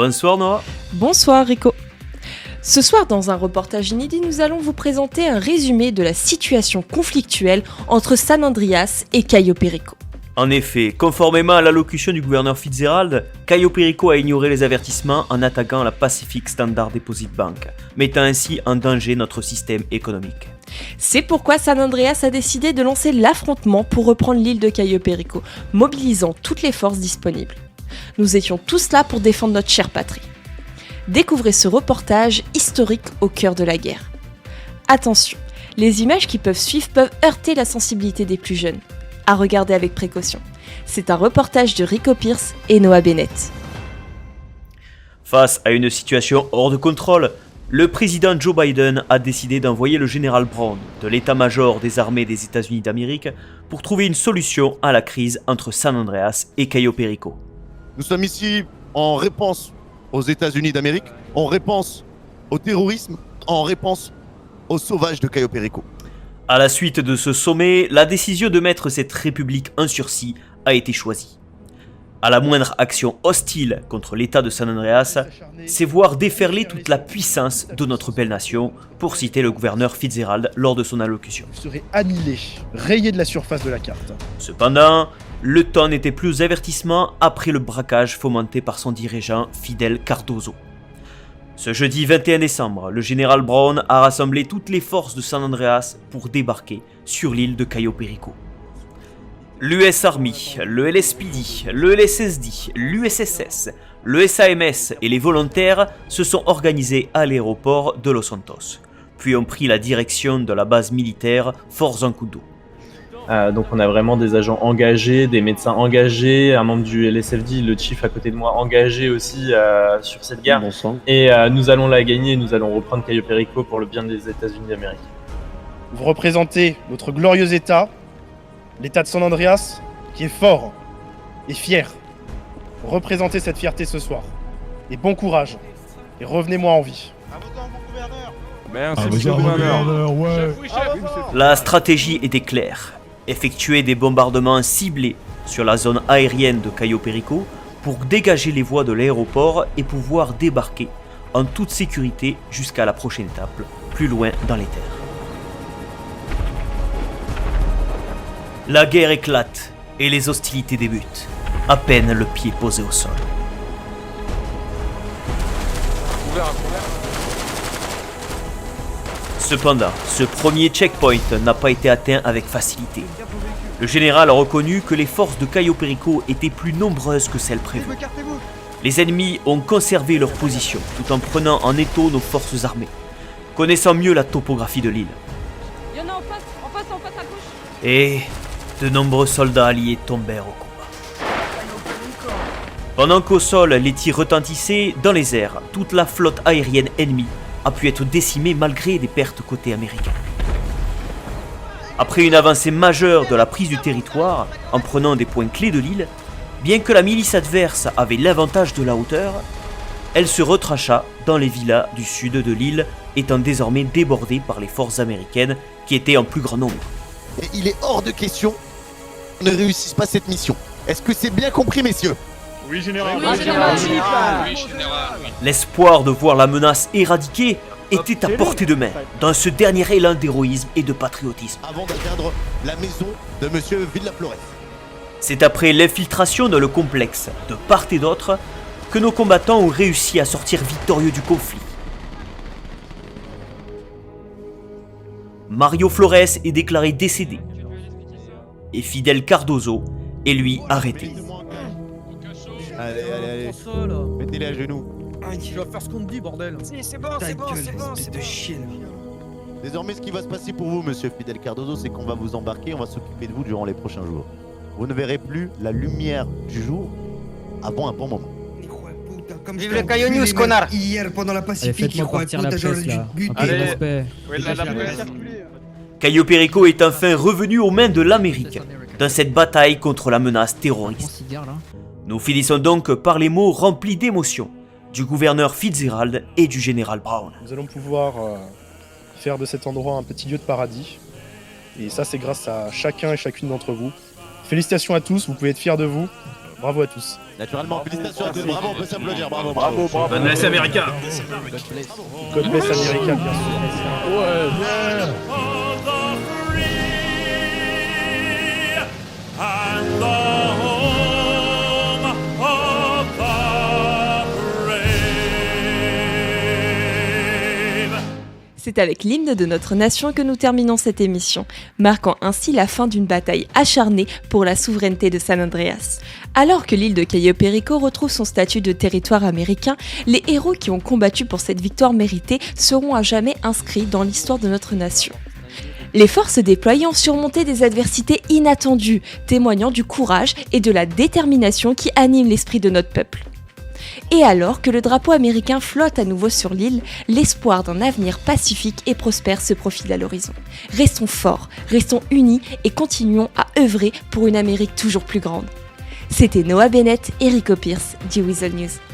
Bonsoir Noah. Bonsoir Rico. Ce soir, dans un reportage inédit, nous allons vous présenter un résumé de la situation conflictuelle entre San Andreas et Cayo Perico. En effet, conformément à l'allocution du gouverneur Fitzgerald, Cayo Perico a ignoré les avertissements en attaquant la Pacific Standard Deposit Bank, mettant ainsi en danger notre système économique. C'est pourquoi San Andreas a décidé de lancer l'affrontement pour reprendre l'île de Cayo Perico, mobilisant toutes les forces disponibles. Nous étions tous là pour défendre notre chère patrie. Découvrez ce reportage historique au cœur de la guerre. Attention, les images qui peuvent suivre peuvent heurter la sensibilité des plus jeunes. À regarder avec précaution. C'est un reportage de Rico Pierce et Noah Bennett. Face à une situation hors de contrôle, le président Joe Biden a décidé d'envoyer le général Brown de l'état-major des armées des États-Unis d'Amérique pour trouver une solution à la crise entre San Andreas et Cayo Perico. Nous sommes ici en réponse aux États-Unis d'Amérique, en réponse au terrorisme, en réponse aux sauvages de Cayo Perico. À la suite de ce sommet, la décision de mettre cette république en sursis a été choisie. À la moindre action hostile contre l'État de San Andreas, c'est voir déferler toute la puissance de notre belle nation, pour citer le gouverneur Fitzgerald lors de son allocution. Vous serez annihilé, rayé de la surface de la carte. Cependant, le temps n'était plus aux avertissements après le braquage fomenté par son dirigeant Fidel Cardozo. Ce jeudi 21 décembre, le général Brown a rassemblé toutes les forces de San Andreas pour débarquer sur l'île de Cayo Perico. L'US Army, le LSPD, le LSSD, l'USSS, le SAMS et les volontaires se sont organisés à l'aéroport de Los Santos, puis ont pris la direction de la base militaire Fort Zancudo. Donc on a vraiment des agents engagés, des médecins engagés, un membre du LSFD, le chief à côté de moi, engagé aussi sur cette guerre. Et nous allons la gagner, nous allons reprendre Cayo Perico pour le bien des États-Unis d'Amérique. Vous représentez notre glorieux État, l'État de San Andreas, qui est fort et fier. Représentez cette fierté ce soir. Et bon courage. Et revenez-moi en vie. Merci, monsieur le gouverneur. Ouais. La stratégie était claire. Effectuer des bombardements ciblés sur la zone aérienne de Cayo Perico pour dégager les voies de l'aéroport et pouvoir débarquer en toute sécurité jusqu'à la prochaine étape, plus loin dans les terres. La guerre éclate et les hostilités débutent, à peine le pied posé au sol. Cependant, ce premier checkpoint n'a pas été atteint avec facilité. Le général a reconnu que les forces de Cayo Perico étaient plus nombreuses que celles prévues. Les ennemis ont conservé leur position tout en prenant en étau nos forces armées, connaissant mieux la topographie de l'île. Il y en a en face à gauche. Et de nombreux soldats alliés tombèrent au combat. Pendant qu'au sol les tirs retentissaient, dans les airs, toute la flotte aérienne ennemie a pu être décimée malgré des pertes côté américain. Après une avancée majeure de la prise du territoire, en prenant des points clés de l'île, bien que la milice adverse avait l'avantage de la hauteur, elle se retrancha dans les villas du sud de l'île, étant désormais débordée par les forces américaines qui étaient en plus grand nombre. Et il est hors de question qu'on ne réussisse pas cette mission. Est-ce que c'est bien compris, messieurs ? Oui, général. L'espoir de voir la menace éradiquée était à portée de main, dans ce dernier élan d'héroïsme et de patriotisme. Avant d'atteindre la maison de monsieur Villaflores. C'est après l'infiltration dans le complexe, de part et d'autre, que nos combattants ont réussi à sortir victorieux du conflit. Mario Flores est déclaré décédé, et Fidel Cardozo est lui arrêté. Allez. Mettez-les à genoux. Tu vas faire ce qu'on te dit, bordel. C'est bon, espèce de chien. Désormais, ce qui va se passer pour vous, monsieur Fidel Cardozo, c'est qu'on va vous embarquer, on va s'occuper de vous durant les prochains jours. Vous ne verrez plus la lumière du jour avant un bon moment. Vive le Cayo News, connard. Hier, pendant la Allez, Pacifique, faites-moi partir la presse là. Un peu de Allez. respect. Cayo Perico est enfin revenu aux mains de l'Amérique, dans cette bataille contre la menace terroriste. Nous finissons donc par les mots remplis d'émotion du gouverneur Fitzgerald et du général Brown. Nous allons pouvoir faire de cet endroit un petit lieu de paradis. Et ça, c'est grâce à chacun et chacune d'entre vous. Félicitations à tous, vous pouvez être fiers de vous. Bravo à tous. Naturellement, félicitations à tous, bravo, on peut s'applaudir, bravo. God bless America. God bless America, bien sûr. C'est avec l'hymne de notre nation que nous terminons cette émission, marquant ainsi la fin d'une bataille acharnée pour la souveraineté de San Andreas. Alors que l'île de Cayo Perico retrouve son statut de territoire américain, les héros qui ont combattu pour cette victoire méritée seront à jamais inscrits dans l'histoire de notre nation. Les forces déployées ont surmonté des adversités inattendues, témoignant du courage et de la détermination qui animent l'esprit de notre peuple. Et alors que le drapeau américain flotte à nouveau sur l'île, l'espoir d'un avenir pacifique et prospère se profile à l'horizon. Restons forts, restons unis et continuons à œuvrer pour une Amérique toujours plus grande. C'était Noah Bennett et Rico Pierce du Weasel News.